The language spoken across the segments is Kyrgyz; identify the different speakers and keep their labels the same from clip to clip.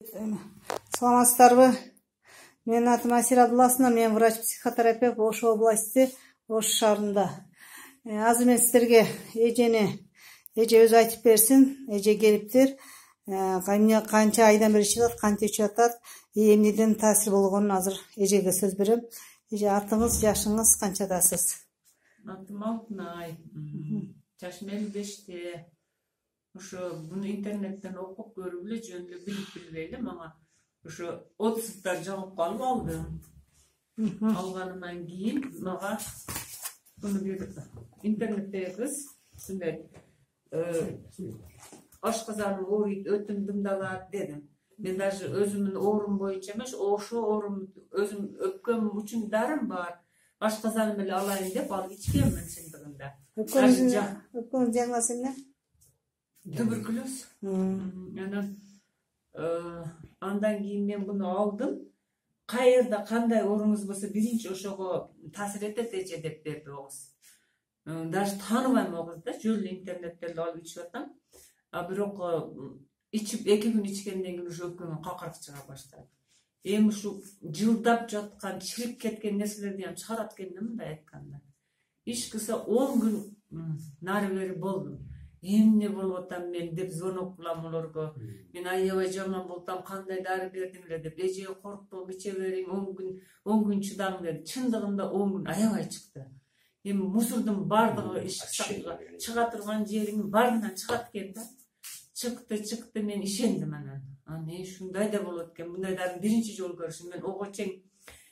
Speaker 1: Саламатсыздарбы? Менин атым Асир Абдулласовна, мен врач-психотерапевт Ош области, Ош шаарында. Азыр мен сиздерге эже өзү айтып берсин. Эже келиптир. Эмне канча айдан бери ичип атат, кантип ичип атат, эмнеден таасир болгонун азыр эжеге сөз берем. Эже, атыңыз, жашыңыз канчадасыз?
Speaker 2: Атым Алтынай. Жашым 55-те. Ошо буну интернеттен окуп көрүп эле жөн эле билбей эле мага ошо 30-та жагып калып алдым. Алганымдан кийин мага буну бир интернеттеги кыз ушундай ашказаным ооруйт, өтүм дымдалат дедим. Мен даже өзүмдүн оорум боюнча эмес, ошо оорум өзүм өпкөм үчүн дарым бар. Ашказаным эле алайын деп алып ичкенмин чындыгында.
Speaker 1: Өпкөнүн диагнозу эмне?
Speaker 2: Туберкулез. Андан кийин мен буну алдым. Кайерде кандай ооруңуз болсо биринчи ошого таасир этет эже деп берди огуз. Даже тааныбайм огуз да, жөн эле интернеттен алып ичип атам. Бирок ичип 2 күн ичкенден кийин ушу өпкөмө какырык чыга баштады. Эми ушу жылдап жаткан, чирип кеткен нерселерди ham чыгарат экенмин мындай айтканда. Иш кылса 10 күн нары бери болдум. Эмне болуп атам мен деп звонок кылам олорго. Мен аябай жаман болтам, кандай дары бердиңер деп. Эже коркпом, иче бериң, 10 күн чыдаңыз деп. Чындыгында 10 күн аябай чыкты. Эми мусордун бардыгы чыга турган жериң бардыгынан чыгат экен да. Чыкты, мен ишендим анан. Аны ушундай да болот экен. Мындайлардын биринчи жолу көрүшүм. Мен ого чейин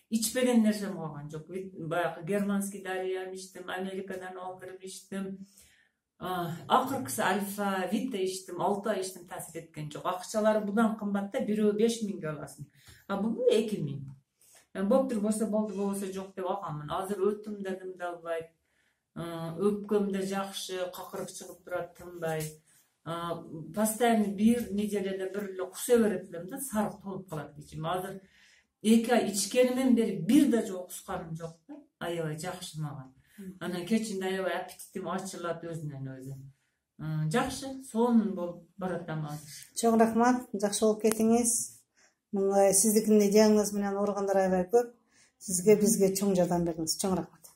Speaker 2: ичпеген нерсем калган жок. Баягы германский дария ичтим, Америкадан алдырып ичтим. Акыркысы альфа, вита ичтим, 6 ай ичтим, таасир эткен жок. Акчалары будан кымбатта, бирөө 5000 аласың. Бул 2000. Боптур болсо болду, болбосо жок деп алганмын. Азыр өтүм да дымдалбайт. Өпкөм да жакшы, какырык чыгып турат, тынбай. Постоянно бир неделеде бир эле куса берет элем да, сарык толуп калат ичим. Азыр 2 ай ичкенимден бери бир да жок кусканым жок да. Аябай жакшы мага. Анан кечинде аябай аппетитим ачылат өзүнөн өзү. Жакшы, сонун болуп баратам азыр.
Speaker 1: Чоң рахмат, жакшы болуп кетиңиз. Мындай сиздикиндей диагноз менен ооругандар аябай көп. Сизге, бизге чоң жардам бердиңиз. Чоң рахмат.